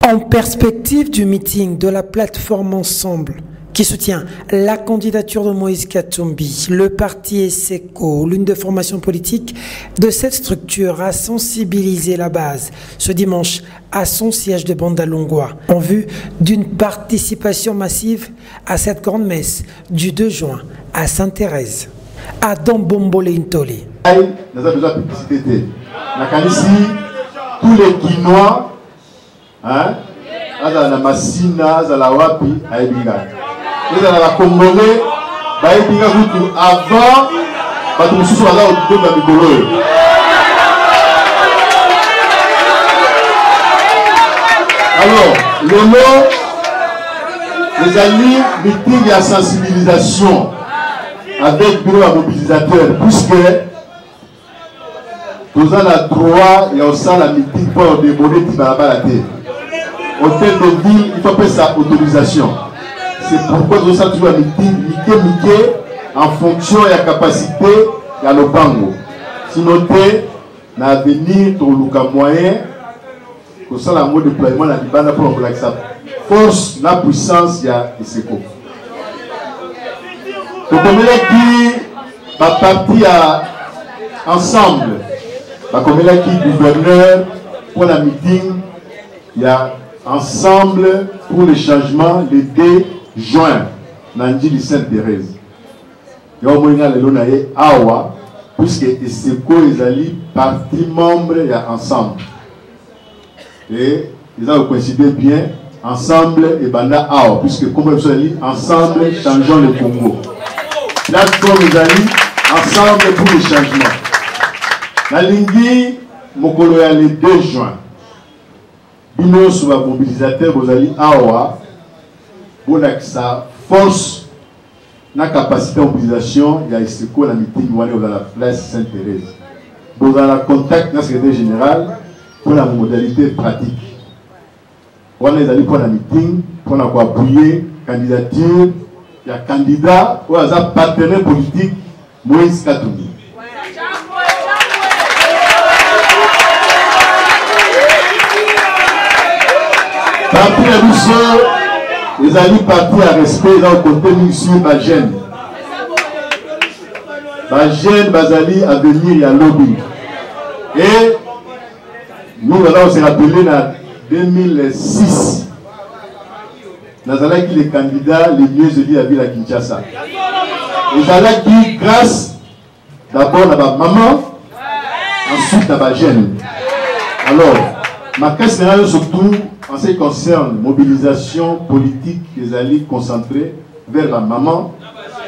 En perspective du meeting de la plateforme Ensemble, qui soutient la candidature de Moïse Katumbi, le parti ESECO, l'une des formations politiques de cette structure, a sensibilisé la base ce dimanche à son siège de Bandalungwa en vue d'une participation massive à cette grande messe du 2 juin à Sainte-Thérèse. Adam Bombole Intoli. Nous avons besoin de publicité. Tous les Quinois, la Massina, la Wapi, Aïbinga. Et la Congolais, Aïbinga, avant, nous sommes là au deux de alors, le mot, les amis, meeting et sensibilisation avec bureau à mobilisateur, puisque nous avons le droit et on sent la meeting pour déborder qui va la terre. Hôtel de ville, il faut faire sa autorisation. C'est pourquoi nous avons toujours un meeting, Miké, en fonction de la capacité de l'Obango. Sinon, dans l'avenir, nous avons moyen, pour ça, le mot de déploiement de la Libana pour la force, la puissance, il y a ESECO. Donc, comme il va partir ensemble, comme il est gouverneur pour la meeting, il y a ensemble pour le changement le 2 juin, Nandi de Sainte-Thérèse. Il y a au moins le Awa, puisque ESECO est partie membre, il y a ensemble. Et ils ont coïncidé bien, ensemble et Banda Awa, puisque comme vous avez dit, ensemble, changeons le Congo. Là, comme les amis, ensemble pour le changement. La Lingui, Mokolo le 2 juin. Bino sur la mobilisateur, vous allez Awa, pour sa force, la capacité de mobilisation, il y a ESECO, la meeting, vous allez à la place Sainte-Thérèse. Vous avez un contact dans le secrétaire général pour la modalité pratique. Vous allez pour la meeting, pour appuyer candidature. Il y a candidat ou un partenaire politique, Moïse Katumbi. Parti à Rousseau, les amis partis à respect, ils ont compté sur ma gêne. Ma gêne, Bazali, à venir à lobby. Et nous allons se rappeler en 2006. Nous avons qui les candidats les mieux élus à la ville à Kinshasa. Nous avons qui, grâce d'abord à ma maman, ensuite à ma jeune. Alors, ma question surtout en ce qui concerne mobilisation politique, les alliés concentrés vers ma maman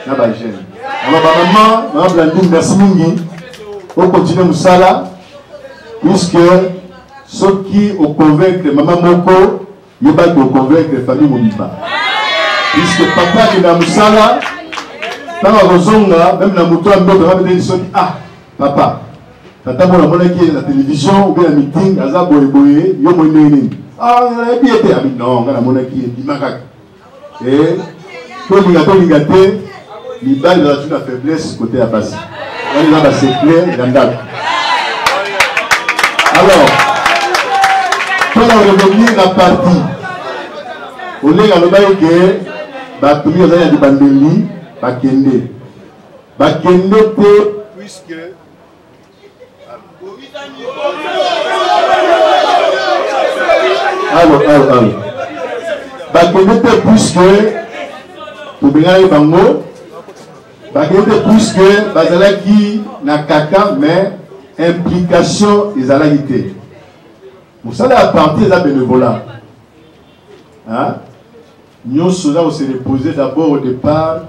et ma jeune. Alors, ma maman, Blandine, merci Mingi, on continue Moussala, puisque ceux qui ont convaincu maman Moko, il n'y a pas de convaincre la famille Moniba. Puisque papa qui est dans Moussala, dans la Rosonga, même dans Moutoua, il dit ah, papa, tata mon amona qui est la télévision, ou bien un meeting, Aza Boye, yo monene. Ah, il a bien été. Ah, non, on a mon qui est Dimarak. Et, tout le gâté, il va dans la faiblesse côté Abbas. Il va c'est clair, il y a alors, pour revenir à la partie, on est à l'obéi que Batumi a dit Bandeli, Bakende. Bakende, puisque. Alors. Bakende, puisque. Pour bien Bango. Bakende, puisque Bazalaki n'a caca, mais implication des alalités. Vous savez, à partir de la bénévolat, nous sommes se reposer d'abord au départ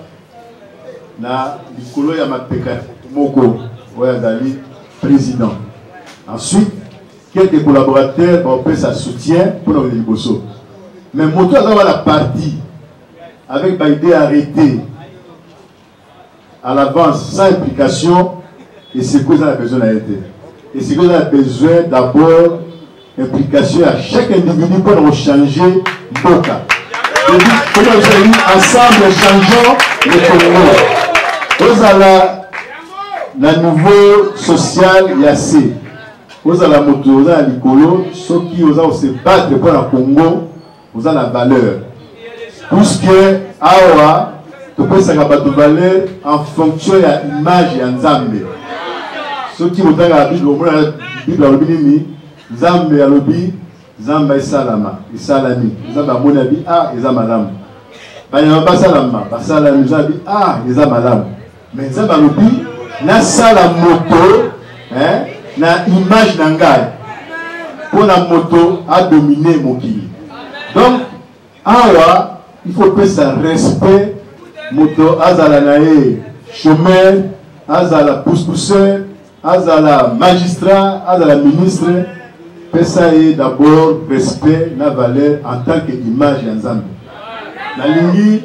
na Nicolo Yamapeka Moko, président. Ensuite, quelques collaborateurs ont fait sa soutien pour le Liboso. Mais Moto a la partie avec une idée arrêtée à l'avance sans implication, et c'est quoi ça a besoin d'arrêter. Et c'est quoi ça a besoin d'abord implication à chaque individu pour changer le cas. Comment vous avez dit ensemble changeons le Congo. Vous allez le nouveau social, il y a assez. Vous avez la moto, vous avez l'icolo, ceux qui ont se battre pour le Congo, vous avez la valeur. Puisque, awa, tu peux savoir la valeur en fonction de l'image et de Zambé. Ceux qui ont la Bible, Bible à l'obinimi, Zambé à l'obi, Zamba et Salama, et Salami. Zamba à mon avis, ah, et Zamalam. Il n'y a pas Salama, pas Salami, Zamba, ah, et Zamalam. Mais Zamba à l'obi, na sala moto, hein, na image d'angai. Pour la moto, à dominer mon kili. Donc, awa, il faut que ça respect moto azala nae chômeur azala pousse-pousseur azala magistrat azala ministre que ça est d'abord respect la valeur en tant qu'image en Zambie. La ligne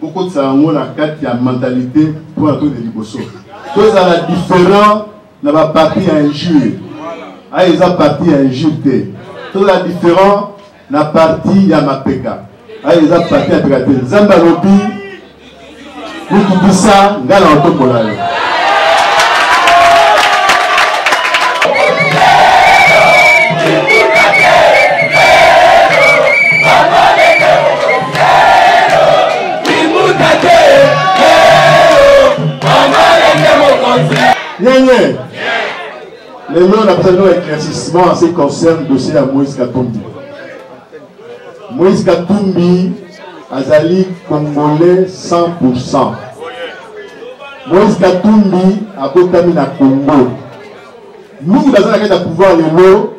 beaucoup de ça on a quatre ya mentalité pour un truc de liboso. Tous à la différent n'a pas parti à injure. Ah ils ont parti à injure. Tous la différent n'a parti à mapeka. Ah, ils ont parti à pégater. Zamba Lobi, nous qui dit ça, nous allons en tomber. Les noms d'absolument éclaircissement en ce qui concerne le dossier à Moïse Katumbi. Moïse Katumbi azali congolais 100%. Moïse Katumbi a botami na Congo. Nous avons la pouvoir le lot.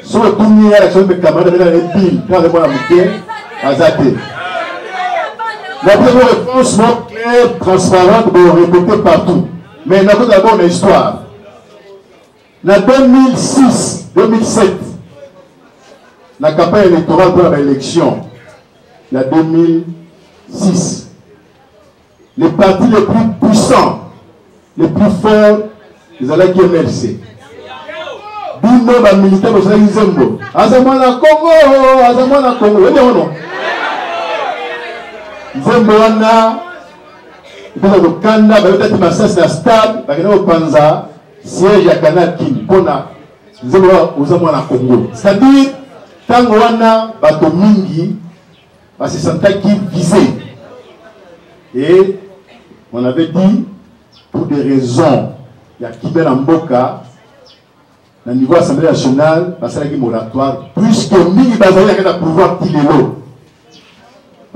Sur le tournier, l'action de camarades dans les villes, quand les mois à Azate. La première réponse claire, transparente, pour répéter partout. Mais nous avons d'abord une histoire. En 2006-2007, la campagne électorale pour l'élection, il y a 2006, les partis les plus puissants, les plus forts, ils allaient qui MLC. Bino, les militaires, ils allaient Zembo. Azamana Congo, Azamana Congo. Vous voyez ou non? Zembo, on a, il y a le Kanda, il y a le stade, il y a le Panza, siège à Canal King, pour la Zembo, Azamana Congo. C'est-à-dire, tant qu'on a bateau mingi, parce que c'est qui visait. Et on avait dit, pour des raisons, il y a Kibel Mboka, au niveau de l'Assemblée nationale, parce qu'il y a un moratoire, puisque mingi bazali a un pouvoir qui est l'eau.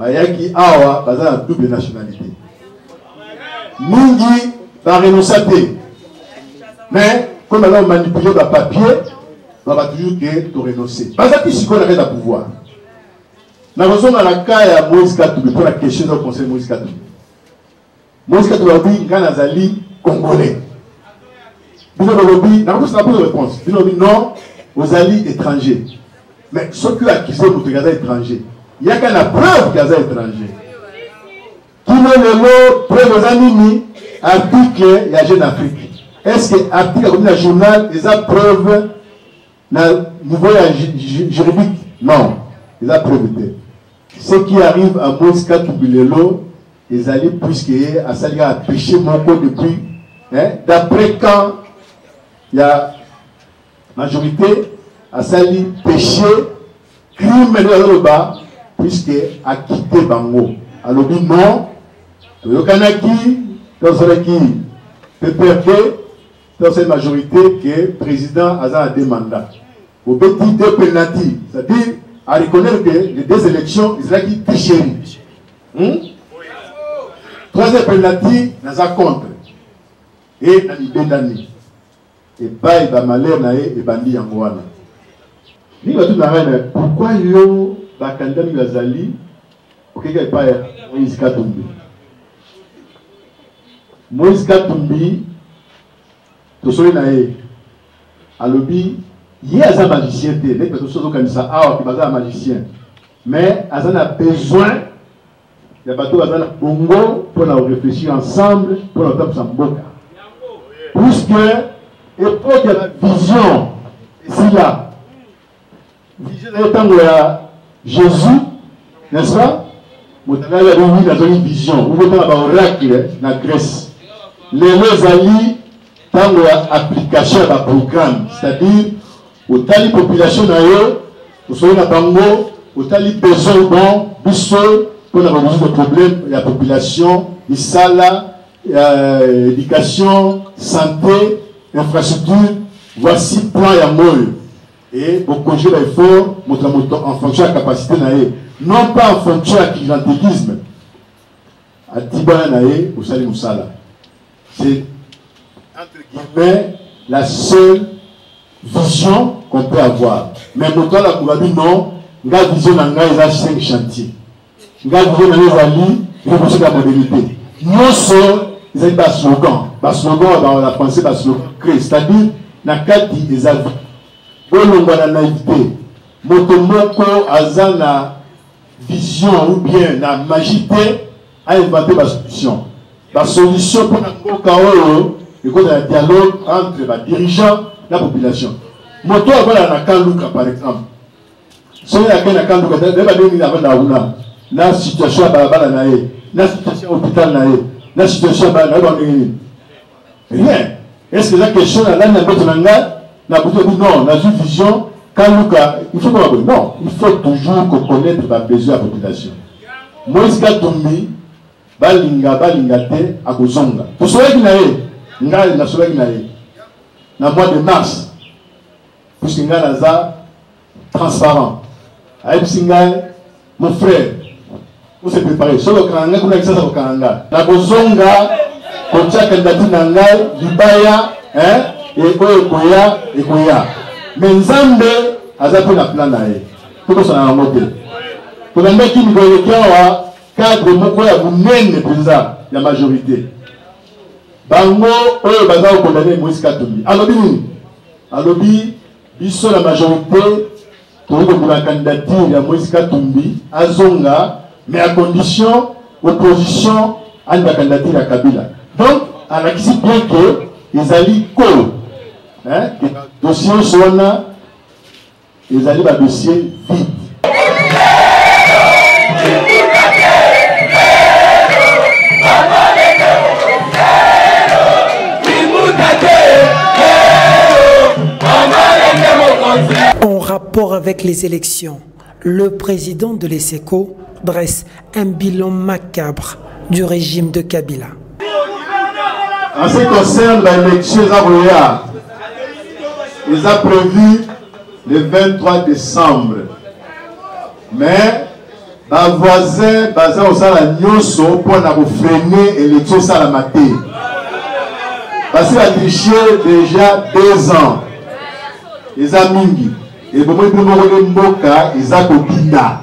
Il y a qui a la double nationalité. Mingi va renoncer. Mais, comme on a manipulé le papier, on va toujours que tu renoncer. Parce que si on a le pouvoir. Nous avons dans la cas de Moïse Katumbi pour la question du conseil Moïse Katumbi. Moïse Katumbi a dit quand Nazali congolais. Nous avons dit, nous avons pas de réponse. Nous avons dit non aux alliés étrangers. Mais ceux qui ont accusé notre Gaza étranger, il y a qu'à la preuve Gaza étranger. Qui met le mot preuve aux amis, article, il y a Jeune Afrique. Est-ce que l'article comme le journal, ils ont preuve au niveau juridique? Non, ils ont preuve. Ce qui arrive à Moïse Katumbi Lelo, ils allaient puisqu'il a sali à péché mon corps depuis. D'après quand il y a majorité à sali péché, crime dans le bas, puisqu'il a quitté Bango. Alors dit non, le Kanaki, dans ce qui PPRD, dans cette majorité que le président a des mandats. Au petit deux pénalty, c'est-à-dire à reconnaître que les deux élections, Israël qui tricherie. Troisième pénalty, dans un contre. Et dans les Bendani. Et pas il va malheur et bandi Yangoana. Pourquoi yo bakanda Mizali, ok, il n'y a pas Moïse Katumbi. Moïse Katumbi, tu sais, à l'objet, il y a un magicien, il y a un magicien. Mais il a besoin de un bongo pour réfléchir ensemble, pour nous faire Boka. Puisque, époque de la vision, ici là, vision de temps où Jésus, n'est-ce pas? Vous avez une vision, vous avez un oracle dans la Grèce. Les Zali, tant que application à programme, c'est-à-dire autant de population d'ailleurs, au sein de la bango, autant de besoins bon, pour la résolution des problèmes de la population, du sala, éducation, santé, infrastructure, voici plan et amour. Et pour conjurer l'effort, en fonction de la capacité, non pas en fonction de clientélisme. À Tibana Naé, au Salim Moussala. C'est, entre guillemets, la seule vision qu'on peut avoir. Mais pour toi, la Kourabi, non, la vision n'a pas 5 chantiers. La vision n'a pas révolution de la modernité. Nous sommes, ils ont des slogans. Des slogans dans la français, des slogans créés. C'est-à-dire, la carte des avis. Bon, la naïveté. Motomoko, Azana, vision ou bien la magité à inventer la solution. La solution pour un dialogue entre les dirigeants et la population. Moto a la Kanlouka par exemple. Si on a la situation à Balabala, la situation à l'hôpital, la situation à Balabala, rien. Est-ce que la question à l'année non, la vision, Kanlouka, il faut qu'on non, il faut toujours connaître les besoins de la population. Moïse Katumbi, balinga te akozonga. Pour cela qui n'a na mois de mars, puisque nga naza transparent. Mon frère, vous se préparez. Solo kananga kuna kisasa ko kananga. Na kozonga ko tchaka ndati nanga libaya et koya. Mais Nzambe aza pe na plan na ye. Tout ça na moté. Pour la mec qui me voit cadre moko ya munene penza ya majorité. Bango oyo baza ko condamner Moïse Katumbi. Alobi nini? Alobi biso la majorité pour la candidature ya Moïse Katumbi azonga mais à condition opposition à la candidature à Kabila. Donc à la qui bien que ils allaient que dossier sona ils allaient ba dossier vide. En rapport avec les élections, le président de l'ESECO dresse un bilan macabre du régime de Kabila. En ce qui concerne l'élection, ils ont prévu le 23 décembre. Mais les voisins basés au Sala Nyoso pour freiner l'élection Salamate. Parce qu'il a triché déjà 2 ans. Ils ont mingi. Et pour moi, ils ont Kobinda.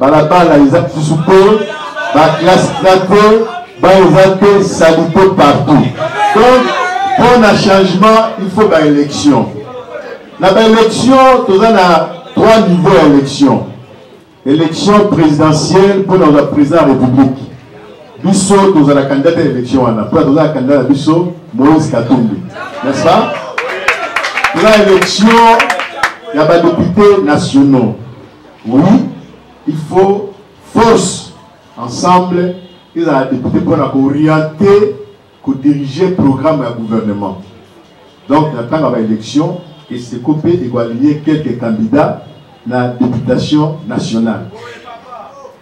Balabala, ils ont soupé, la classe platée, ils ont salité partout. Donc, pour un changement, il faut une élection. L'élection, nous avons 3 niveaux d'élection. Élection présidentielle pour notre président de la République. Bisso, nous avons la candidate à l'élection. Pour nous avons la candidate à Bisso, Moïse Katumbi. N'est-ce pas? Pour l'élection, il y a des députés nationaux. Oui, il faut force ensemble. Il y a des députés pour orienter, pour diriger le programme du gouvernement. Donc, il y a tant d'élections et c'est coupé et aligner quelques candidats dans la députation nationale.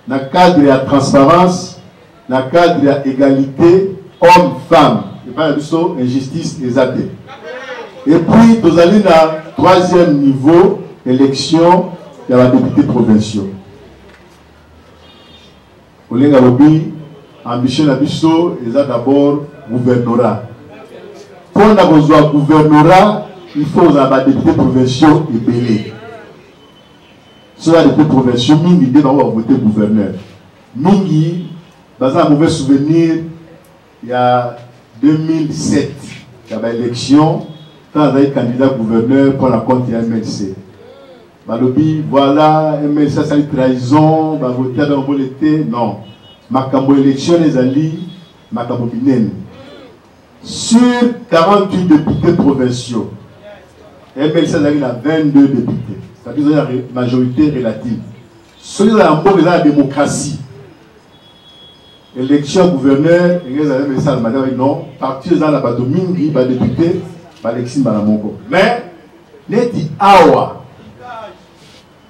Dans le cadre de la transparence, dans le cadre de l'égalité hommes-femmes, et pas la injustice et athées. Et puis, nous allons dans le 3e niveau, élection, il y a les députés provinciaux. Au lieu de ambition à Bisso, il y a d'abord gouvernorat. Pour avoir gouvernorat, il faut avoir des députés provinciaux et belés. Si on a des députés provinciaux, Mingi dit qu'on va voter gouverneur. Mingi, dans un mauvais souvenir, il y a 2007, il y avait une élection, quand il y a un candidat gouverneur pour la compte de MLC. Balobi, voilà, MLC, ça une trahison, va voter dans le l'été. Non. Makambo élection, les alliés, Makambo Binen. Sur 48 députés provinciaux, MLC a 22 députés. C'est-à-dire la majorité relative. Celui-là, il y a la démocratie. élection gouverneur, non, partir dans la Badomingi, va député, va l'exil Banamoko. Mais, Neti Awa,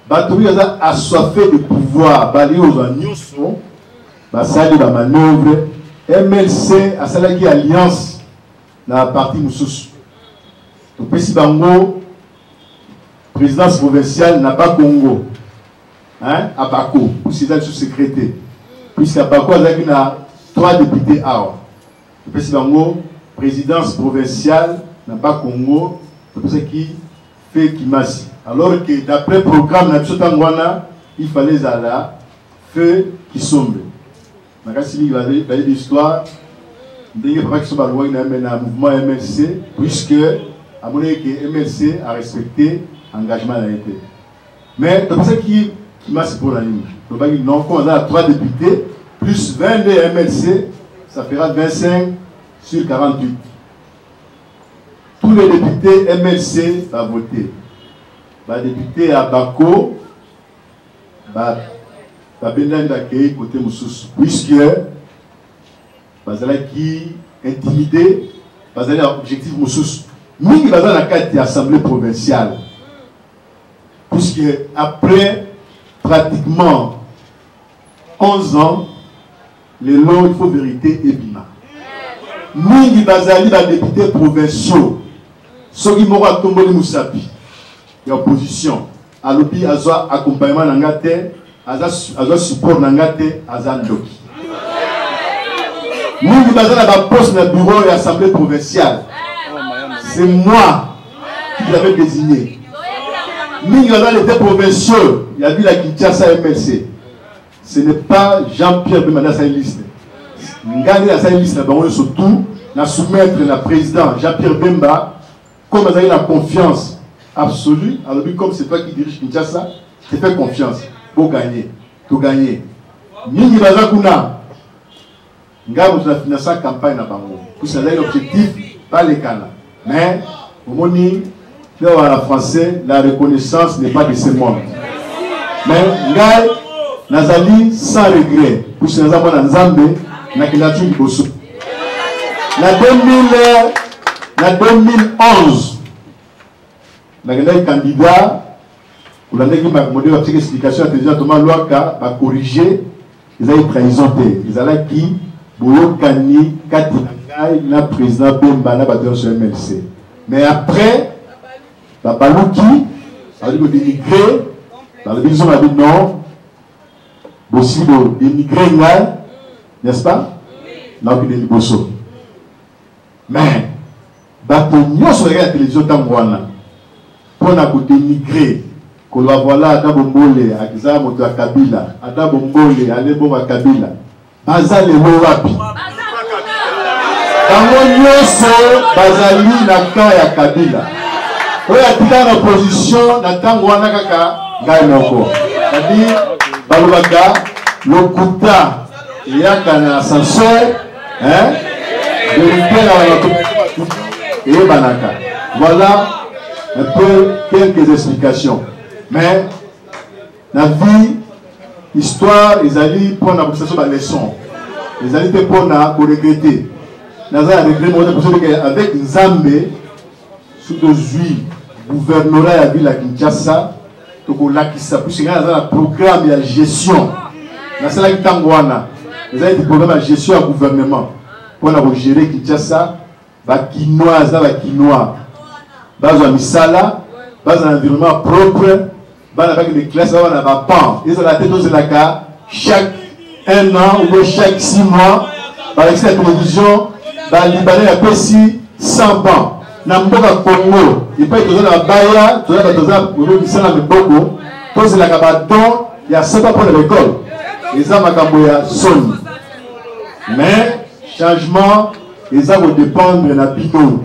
Badomingi a assoiffé de pouvoir, Bali aux Agnoso, Basali la manœuvre, MLC a salaki alliance dans la partie Moussous. Le président Bango, présidence provinciale n'a pas Congo, hein, à Bako, pour ces sous-secrétaires. Puisqu'à Bako, il y a 3 députés Awa. Le président Bango, présidence provinciale n'a pas Congo, c'est pour ça qui fait Kimasi. Alors que d'après le programme Natsotangwana, il fallait la feu qui sombre. Il y a l'histoire de un mouvement MLC, puisque à mon avis, MLC a respecté l'engagement de l'État. Mais c'est pour ça qui m'a pour la ligne. Donc, on a 3 députés, plus 22 MLC, ça fera 25 sur 48. Tous les députés MLC vont voter. Les députés à Bako, côté Moussous, puisque qui intimidé, l'objectif Moussous. Nous, nous avons la carte de l'Assemblée provinciale. Puisque après pratiquement 11 ans, les lois, il faut vérité et bima. Nous, nous avons les députés provinciaux. Ceux qui m'ont tombé les Moussapi, l'opposition, à l'OPI, à accompagnement dans la terre, à support dans la terre, à Zandoki. Nous, nous avons la poste dans le bureau de l'Assemblée provinciale. C'est moi qui l'avais désigné. Nous, nous avons les provinciaux. Il y a vu la Kinshasa MLC. Ce n'est pas Jean-Pierre Bemba dans sa liste. Nous avons dans sa liste, surtout, nous soumettre le président Jean-Pierre Bemba, comme vous avez la confiance absolue, alors comme c'est toi qui dirige Kinshasa, tu fais confiance pour gagner. Pour gagner. Nous, nous avons financé la campagne à Bango. Pour ça, l'objectif, pas les canaux. Mais, au moment où la français, la reconnaissance n'est pas de ce monde. Mais, Ngai, Nazali, sans regret, pour ce nous avons dans Zambé, na Kilatou du Bosso. En 2011, le candidat, pour la petite explication, Thomas Louaka a corrigé, ils ont trahison. Ils ont qui, Boyo Kani, Katinangai, le président Bemba, na batteur sur MLC. Mais après, Babalouki a dit que dénigré, dans le vision a dit non, aussi de dénigrer Ngai, n'est-ce pas? Non, il est Bosso. Mais, Batonio sur la télévision Tangwana, pour nous dénigrer, que l'on voilà à Dabombole, à Kizamoto à Kabila, à Dabombole, à Lebo à Kabila, Bazal et Morapi. Bazali na ya Kabila. Oui, à la opposition, Natangwana Kaka, Gaïmoko. C'est-à-dire, Balubaka, le Kouta, il y a un ascenseur, hein, de et Banaka. Voilà un peu quelques explications. Mais, la vie, histoire, ils allaient prendre la conversation de la leçon. Ils allaient prendre pour regretter. Avec Nzambe, sous le juif, gouvernorat à la ville à Kinshasa, puisqu'il y a un programme de gestion. Ils ont un programme de gestion à gouvernement pour gérer Kinshasa, Bakinois, Bakinois, dans un misala, dans un environnement propre, avec des classes, dans un pan. Ils ont la tête de la cas, chaque 1 an ou chaque 6 mois, par la télévision, les Libanais a payé 100 bancs. Dans le Congo, il paye toujours la Baya, toujours la Toza, pour le lycée dans le Boko, tous les Kabaton, il y a 7 ans pour l'école. Les Amakaboya sont. Mais, changement, les arbres dépendent de la bidon.